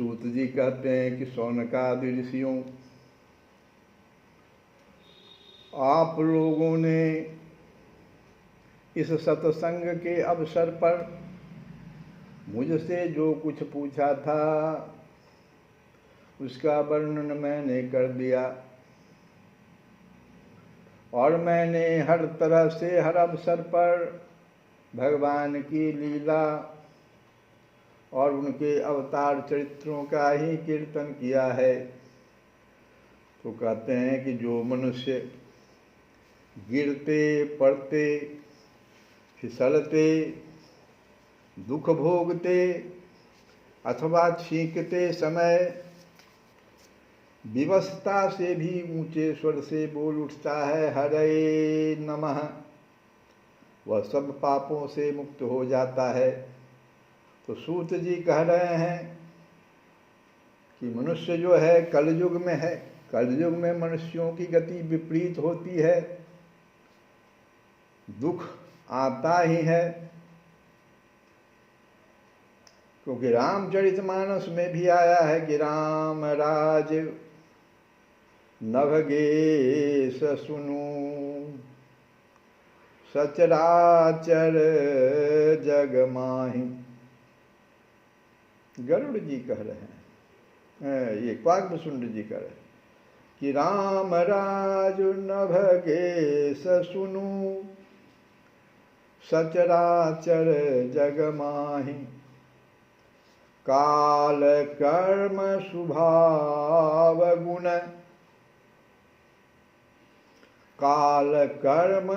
सूत जी कहते हैं कि शौनकादि ऋषियों, आप लोगों ने इस सत्संग के अवसर पर मुझसे जो कुछ पूछा था उसका वर्णन मैंने कर दिया, और मैंने हर तरह से हर अवसर पर भगवान की लीला और उनके अवतार चरित्रों का ही कीर्तन किया है। तो कहते हैं कि जो मनुष्य गिरते पड़ते फिसलते दुख भोगते अथवा छींकते समय विवशता से भी ऊंचे स्वर से बोल उठता है हरे नमः, वह सब पापों से मुक्त हो जाता है। तो सूत जी कह रहे हैं कि मनुष्य जो है कलयुग में है, कलयुग में मनुष्यों की गति विपरीत होती है, दुख आता ही है। क्योंकि रामचरितमानस में भी आया है कि राम राज नभगे सुनु सचराचर जग माहि। गरुड़ जी कह रहे हैं, ये काकभुसुंड जी कह रहे हैं कि राम राज नभगे सुनु सचराचर जग माहि, काल कर्म स्वभाव गुण, काल कर्म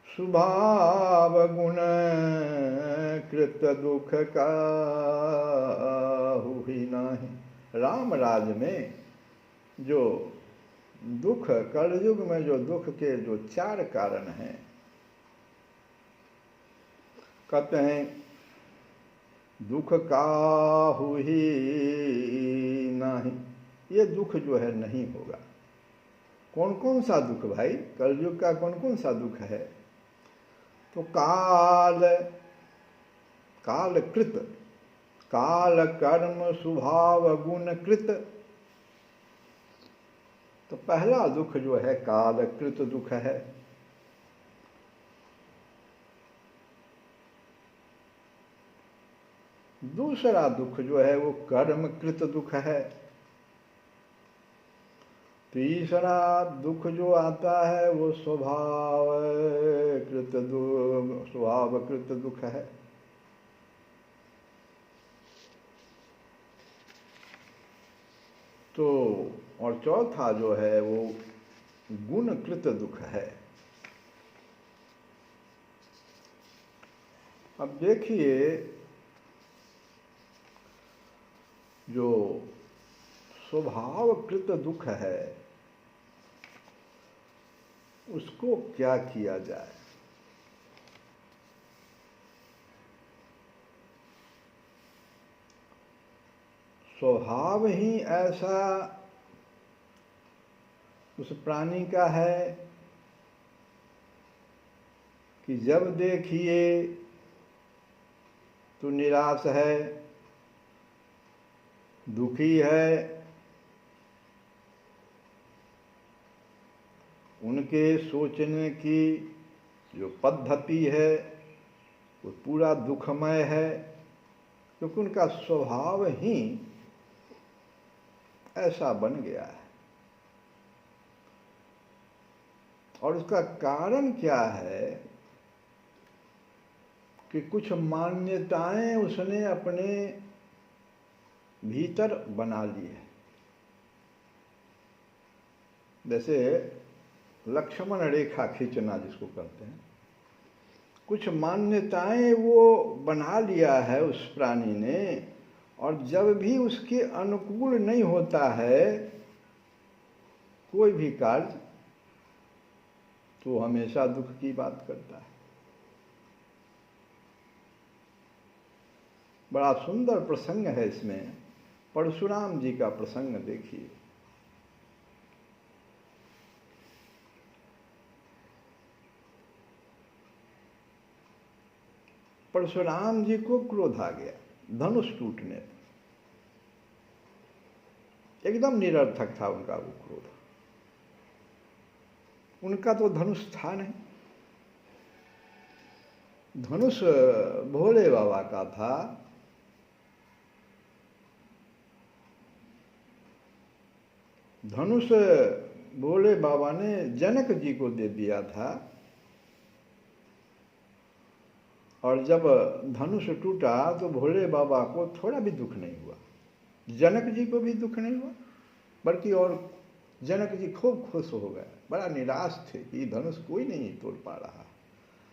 स्वभाव गुण कृत दुख काहु ही नाही। राम राज में जो दुख, कलयुग में जो दुख के जो 4 कारण हैं, कहते हैं दुख काहु ही नाही, ये दुख जो है नहीं होगा। कौन कौन सा दुख भाई, कलयुग का कौन कौन सा दुख है? तो काल, काल कृत, काल कर्म स्वभाव गुण कृत। तो पहला दुख जो है काल कृत दुख है। दूसरा दुख जो है वो कर्मकृत दुख है। तीसरा दुख जो आता है वो स्वभावकृत दुख है। तो और चौथा जो है वो गुणकृत दुख है। अब देखिए, जो स्वभावकृत दुख है उसको क्या किया जाए? स्वभाव ही ऐसा उस प्राणी का है कि जब देखिए तो निराश है, दुखी है, उनके सोचने की जो पद्धति है वो पूरा दुखमय है, क्योंकि उनका स्वभाव ही ऐसा बन गया है। और उसका कारण क्या है कि कुछ मान्यताएं उसने अपने भीतर बना ली है। जैसे लक्ष्मण रेखा खींचना जिसको कहते हैं, कुछ मान्यताएं वो बना लिया है उस प्राणी ने, और जब भी उसके अनुकूल नहीं होता है कोई भी कार्य तो हमेशा दुख की बात करता है। बड़ा सुंदर प्रसंग है इसमें, परशुराम जी का प्रसंग देखिए। परशुराम जी को क्रोध आ गया धनुष टूटने पर। एकदम निरर्थक था उनका वो क्रोध। उनका तो धनुष था नहीं, धनुष भोले बाबा का था। धनुष भोले बाबा ने जनक जी को दे दिया था, और जब धनुष टूटा तो भोले बाबा को थोड़ा भी दुख नहीं हुआ, जनक जी को भी दुख नहीं हुआ, बल्कि और जनक जी खूब खुश हो गए, बड़ा निराश थे कि धनुष कोई नहीं तोड़ पा रहा,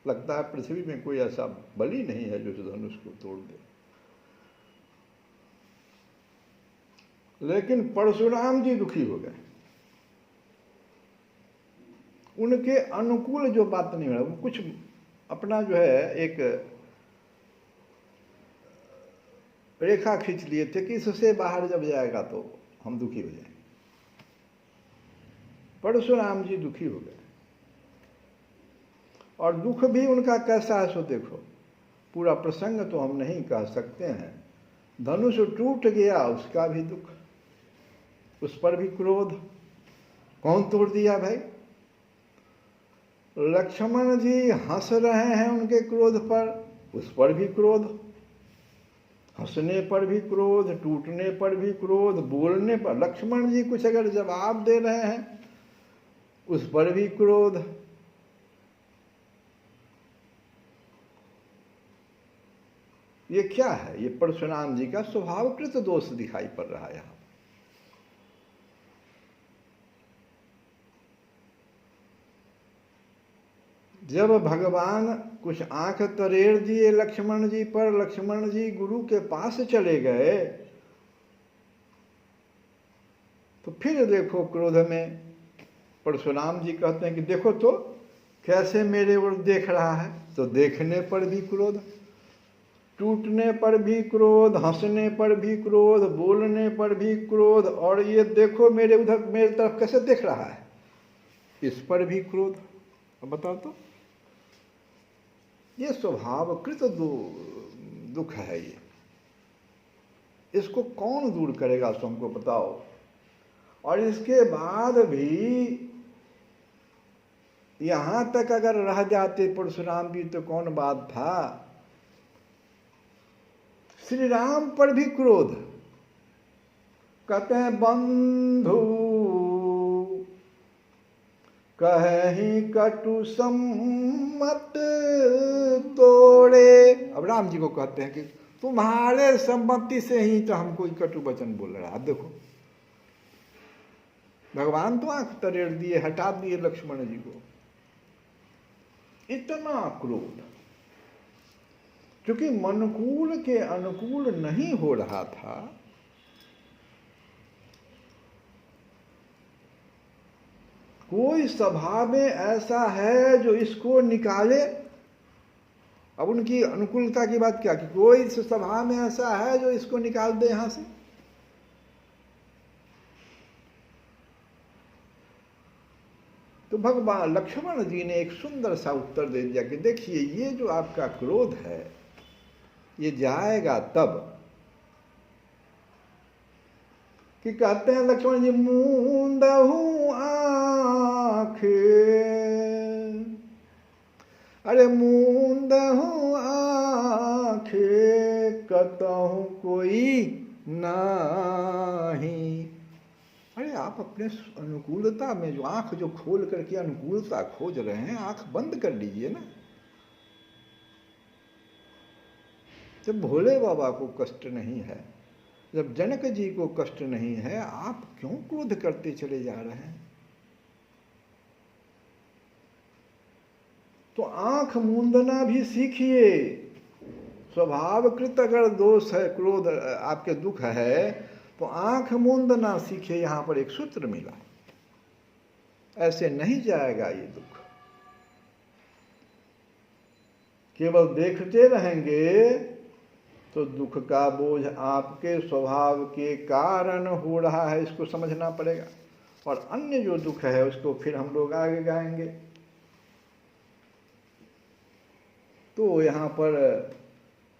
लगता है पृथ्वी में कोई ऐसा बलि नहीं है जो इस धनुष को तोड़ दे। लेकिन परशुराम जी दुखी हो गए, उनके अनुकूल जो बात नहीं हो, वो कुछ अपना जो है एक रेखा खींच लिए थे कि इससे बाहर जब जाएगा तो हम दुखी हो जाएंगे। परशुराम जी दुखी हो गए, और दुख भी उनका कैसा है सो देखो, पूरा प्रसंग तो हम नहीं कह सकते हैं। धनुष टूट गया, उसका भी दुख, उस पर भी क्रोध। कौन तोड़ दिया भाई? लक्ष्मण जी हंस रहे हैं उनके क्रोध पर, उस पर भी क्रोध, हंसने पर भी क्रोध, टूटने पर भी क्रोध, बोलने पर, लक्ष्मण जी कुछ अगर जवाब दे रहे हैं उस पर भी क्रोध। ये क्या है? ये परशुराम जी का स्वभावकृत दोष दिखाई पड़ रहा है यहां। जब भगवान कुछ आंख तरेड़ दिए लक्ष्मण जी पर, लक्ष्मण जी गुरु के पास चले गए, तो फिर देखो क्रोध में परशुराम जी कहते हैं कि देखो तो कैसे मेरे ओर देख रहा है। तो देखने पर भी क्रोध, टूटने पर भी क्रोध, हंसने पर भी क्रोध, बोलने पर भी क्रोध, और ये देखो मेरे उधर मेरे तरफ कैसे देख रहा है, इस पर भी क्रोध। अब बताओ तो, ये स्वभावकृत दुख है ये, इसको कौन दूर करेगा सो हमको बताओ। और इसके बाद भी यहां तक अगर रह जाते परशुराम भी तो कौन बात था। श्री राम पर भी क्रोध, कहते हैं बंधु कहीं कटु सम्मत तोड़े। अब राम जी को कहते हैं कि तुम्हारे सम्मति से ही तो हमको कटु वचन बोल रहा है। देखो भगवान तो आंख तरेड़ दिए, हटा दिए लक्ष्मण जी को। इतना क्रोध, क्योंकि मनकूल के अनुकूल नहीं हो रहा था। कोई सभा में ऐसा है जो इसको निकाले। अब उनकी अनुकूलता की बात क्या, कि कोई सभा में ऐसा है जो इसको निकाल दे यहां से। तो भगवान लक्ष्मण जी ने एक सुंदर सा उत्तर दे दिया कि देखिए ये जो आपका क्रोध है ये जाएगा तब कि कहते हैं लक्ष्मण जी मूंदहू आंखें, अरे मूंदहू आंखें कतहु कोई नाही। अरे आप अपने अनुकूलता में जो आंख जो खोल करके अनुकूलता खोज रहे हैं, आंख बंद कर लीजिए ना। जब भोले बाबा को कष्ट नहीं है, जब जनक जी को कष्ट नहीं है, आप क्यों क्रोध करते चले जा रहे हैं? तो आंख मूंदना भी सीखिए। स्वभावकृत अगर दोष है, क्रोध आपके दुख है, तो आंख मूंदना सीखिए। यहां पर एक सूत्र मिला, ऐसे नहीं जाएगा ये दुख। केवल देखते रहेंगे तो दुख का बोझ आपके स्वभाव के कारण हो रहा है, इसको समझना पड़ेगा। और अन्य जो दुख है उसको फिर हम लोग आगे गाएंगे। तो यहाँ पर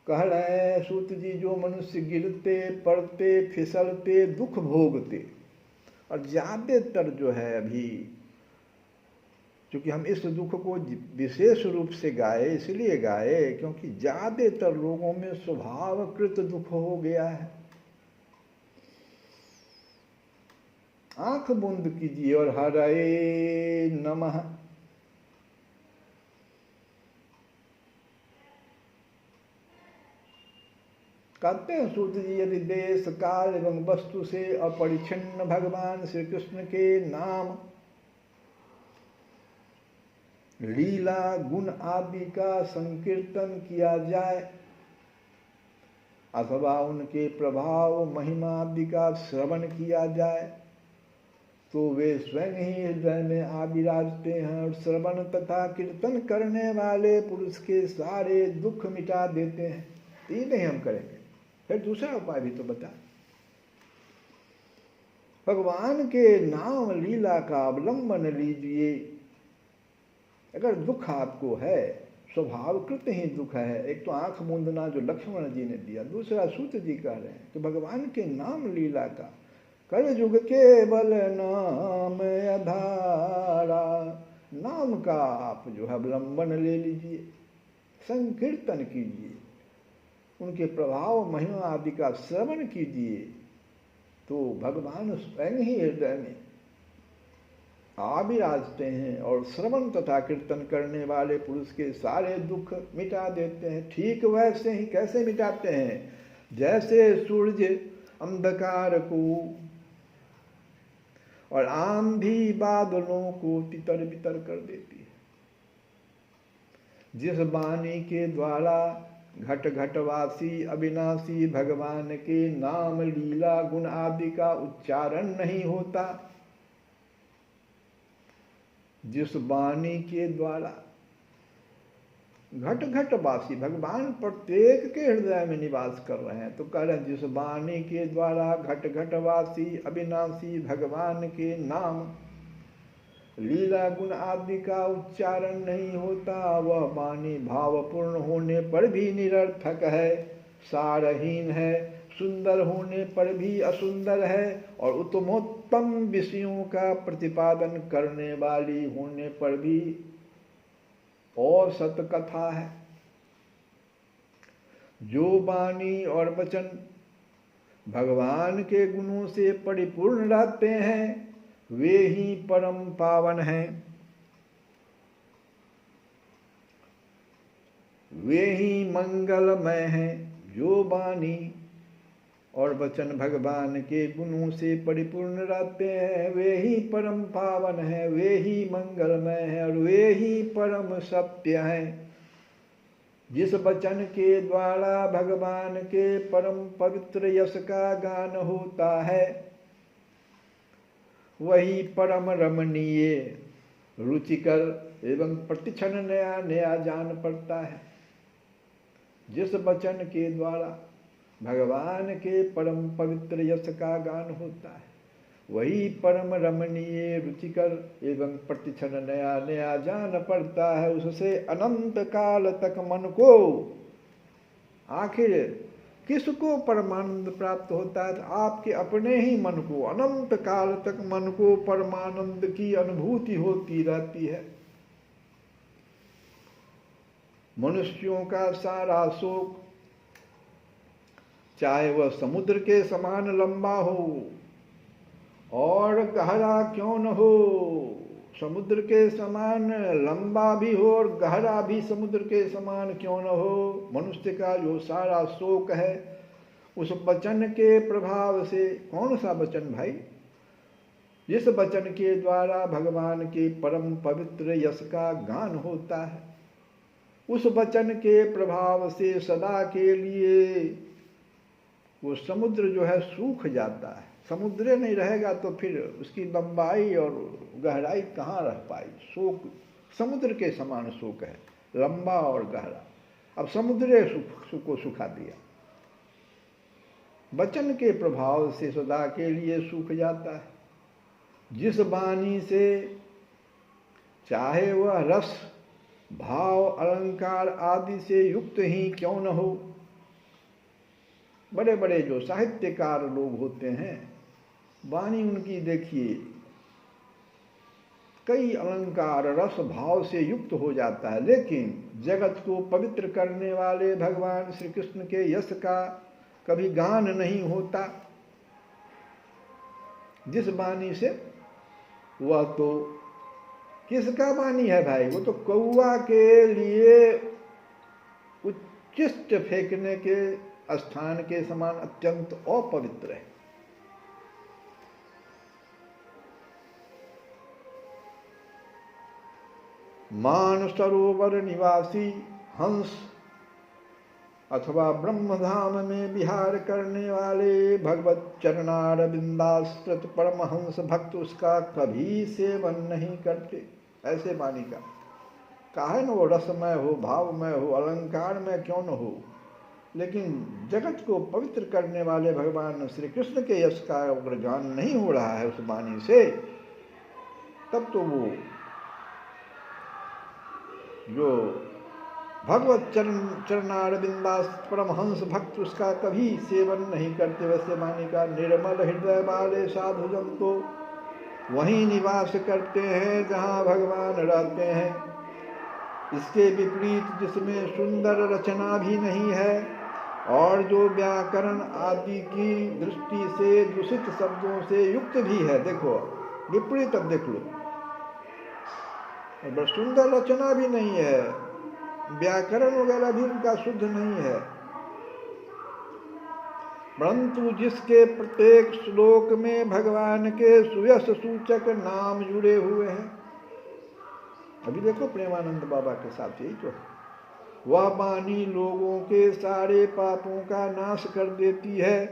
कह रहे हैं सूत जी, जो मनुष्य गिरते पड़ते फिसलते दुख भोगते, और ज़्यादातर जो है अभी, क्योंकि हम इस दुख को विशेष रूप से गाए, इसलिए गाए क्योंकि ज़्यादातर लोगों में स्वभावकृत दुख हो गया है। आंख बंद कीजिए और हरे नमः। कहते हैं सूत जी, यदि देश काल एवं वस्तु से अपरिच्छिन्न भगवान श्री कृष्ण के नाम, लीला, गुण आदि का संकीर्तन किया जाए अथवा उनके प्रभाव, महिमा आदि का श्रवण किया जाए, तो वे स्वयं ही हृदय में आ विराजते हैं और श्रवण तथा कीर्तन करने वाले पुरुष के सारे दुख मिटा देते हैं। ये नहीं हम करेंगे, फिर दूसरा उपाय भी तो बता। भगवान के नाम लीला का अवलंबन लीजिए। अगर दुख आपको है, स्वभावकृत ही दुख है, एक तो आंख मूंदना जो लक्ष्मण जी ने दिया, दूसरा सूत जी कह रहे हैं कि भगवान के नाम लीला का, कल युग केवल नाम आधारा, नाम का आप जो है अवलंबन ले लीजिए, संकीर्तन कीजिए, उनके प्रभाव, महिमा आदि का श्रवण कीजिए, तो भगवान स्वयं ही हृदय में आ विराजते हैं और श्रवण तथा कीर्तन करने वाले पुरुष के सारे दुख मिटा देते हैं। ठीक वैसे ही कैसे मिटाते हैं? जैसे सूर्य अंधकार को और आंधी बादलों को तितर बितर कर देती है, जिस वाणी के द्वारा घट घटवासी अविनाशी भगवान के नाम, लीला, गुण आदि का उच्चारण नहीं होता, जिस वाणी के द्वारा घट घटवासी भगवान प्रत्येक के हृदय में निवास कर रहे हैं, तो कह रहे हैं जिस वाणी के द्वारा घट घटवासी अविनाशी भगवान के नाम, लीला, गुण आदि का उच्चारण नहीं होता, वह वाणी भावपूर्ण होने पर भी निरर्थक है, सारहीन है, सुंदर होने पर भी असुंदर है और उत्तमोत्तम विषयों का प्रतिपादन करने वाली होने पर भी औसत कथा है। जो वाणी और वचन भगवान के गुणों से परिपूर्ण रहते हैं, वे ही परम पावन हैं, वे ही मंगलमय हैं। जो वाणी और वचन भगवान के गुणों से परिपूर्ण रहते हैं, वे ही परम पावन हैं, वे ही मंगलमय हैं और वे ही परम सत्य हैं। जिस वचन के द्वारा भगवान के परम पवित्र यश का गान होता है, वही परम रमणीय, रुचिकर एवं प्रतिक्षण नया नया जान पड़ता है। जिस वचन के द्वारा भगवान के परम पवित्र यश का गान होता है, वही परम रमणीय, रुचिकर एवं प्रतिक्षण नया नया जान पड़ता है। उससे अनंत काल तक मन को, आखिर किसको परमानंद प्राप्त होता है? तो आपके अपने ही मन को अनंत काल तक मन को परमानंद की अनुभूति होती रहती है। मनुष्यों का सारा शोक, चाहे वह समुद्र के समान लंबा हो और गहरा क्यों न हो, समुद्र के समान लंबा भी हो और गहरा भी समुद्र के समान क्यों न हो, मनुष्य का जो सारा शोक है, उस वचन के प्रभाव से। कौन सा वचन भाई? जिस वचन के द्वारा भगवान के परम पवित्र यश का गान होता है, उस वचन के प्रभाव से सदा के लिए वो समुद्र जो है सूख जाता है। समुद्र नहीं रहेगा तो फिर उसकी लंबाई और गहराई कहाँ रह पाई? शोक समुद्र के समान शोक है, लंबा और गहरा। अब समुद्र को सुखा दिया, वचन के प्रभाव से सदा के लिए सूख जाता है। जिस वाणी से चाहे वह रस, भाव, अलंकार आदि से युक्त ही क्यों न हो, बड़े बड़े जो साहित्यकार लोग होते हैं, वाणी उनकी देखिए कई अलंकार रस भाव से युक्त हो जाता है, लेकिन जगत को पवित्र करने वाले भगवान श्री कृष्ण के यश का कभी गान नहीं होता। जिस वाणी से, वह तो किसका वाणी है भाई? वो तो कौआ के लिए उच्चिष्ट फेंकने के स्थान के समान अत्यंत अपवित्र है। मान सरोवर निवासी हंस अथवा ब्रह्मधाम में विहार करने वाले भगवत चरणारविंदाश्रित परमहंस भक्त उसका कभी सेवन नहीं करते। ऐसे वाणी का काहे न वो रसमय हो, भावमय हो, अलंकार में क्यों न हो, लेकिन जगत को पवित्र करने वाले भगवान श्री कृष्ण के यश का अगर गान नहीं हो रहा है उस वाणी से, तब तो वो जो भगवत चरणारविंदास परमहंस भक्त उसका कभी सेवन नहीं करते। वैसे वाणी का निर्मल हृदय वाले साधुजन तो वहीं निवास करते हैं जहाँ भगवान रहते हैं। इसके विपरीत जिसमें सुंदर रचना भी नहीं है और जो व्याकरण आदि की दृष्टि से दूषित शब्दों से युक्त भी है, देखो विपरीत, अब देख लो, बस सुंदर रचना भी नहीं है, व्याकरण वगैरह भी उनका शुद्ध नहीं है, परंतु जिसके प्रत्येक श्लोक में भगवान के सुयश सूचक नाम जुड़े हुए हैं। अभी देखो प्रेमानंद बाबा के साथ यही तो है। वह वाणी लोगों के सारे पापों का नाश कर देती है,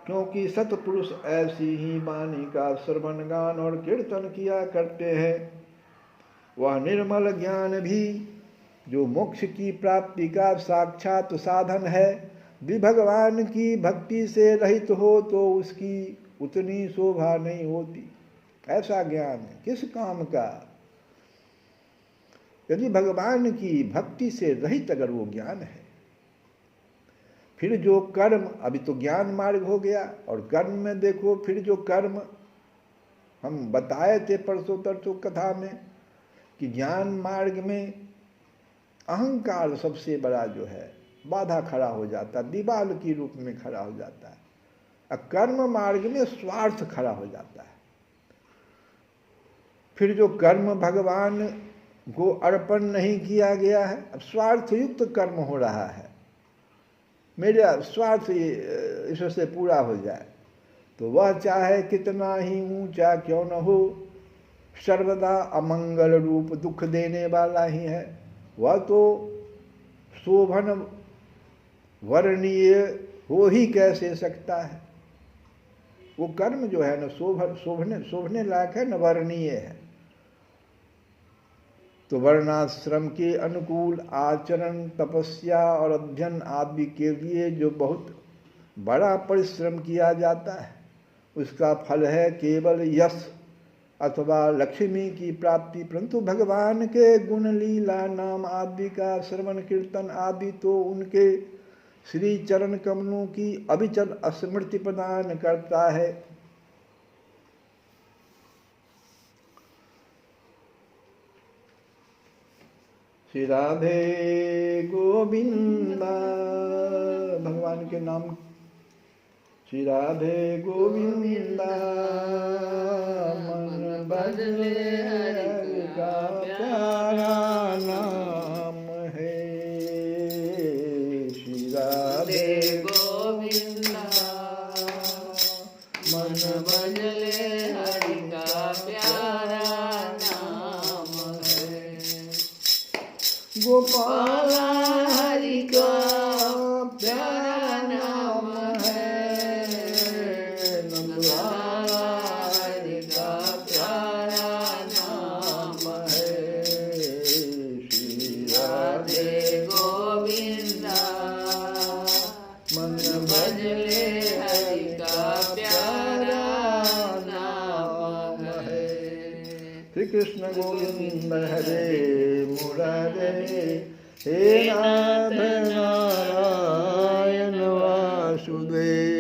क्योंकि सतपुरुष ऐसी ही वाणी का श्रवण गान और कीर्तन किया करते हैं। वह निर्मल ज्ञान भी जो मोक्ष की प्राप्ति का साक्षात साधन है, भी भगवान की भक्ति से रहित हो तो उसकी उतनी शोभा नहीं होती। ऐसा ज्ञान किस काम का? यदि भगवान की भक्ति से रहित अगर वो ज्ञान है, फिर जो कर्म, अभी तो ज्ञान मार्ग हो गया, और कर्म में देखो फिर जो कर्म हम बताए थे परसों तरसों कथा में कि ज्ञान मार्ग में अहंकार सबसे बड़ा जो है बाधा खड़ा हो जाता है, दीवाल की रूप में खड़ा हो जाता है। और कर्म मार्ग में स्वार्थ खड़ा हो जाता है। फिर जो कर्म भगवान को अर्पण नहीं किया गया है, अब स्वार्थ युक्त कर्म हो रहा है, मेरा स्वार्थ इससे पूरा हो जाए, तो वह चाहे कितना ही ऊंचा क्यों न हो, सर्वदा अमंगल रूप दुख देने वाला ही है। वह तो शोभन वर्णीय हो ही कैसे सकता है? वो कर्म जो है न शोभने लायक है, न वर्णीय है। तो वर्णाश्रम के अनुकूल आचरण, तपस्या और अध्ययन आदि के लिए जो बहुत बड़ा परिश्रम किया जाता है, उसका फल है केवल यश अथवा लक्ष्मी की प्राप्ति। परंतु भगवान के गुण, लीला, नाम आदि का श्रवण कीर्तन आदि तो उनके श्री चरण कमलों की अविचल स्मृति प्रदान करता है। श्री राधे गोविंदा, भगवान के नाम, श्री राधे गोविंदा, मन बदले हरि का प्यारा नाम है। श्री राधे गोविंदा, मन बदले हरि का प्यारा नाम है। गोपाला हरि का प्यारा नाम है, नंदलाला हरि का प्यारा नाम है। श्री राधे गोविंदा, मन भजले हरि का प्यारा नाम है। श्री कृष्ण गोविंद हरे मुरारे, हे नाथ नारायण वासुदेव।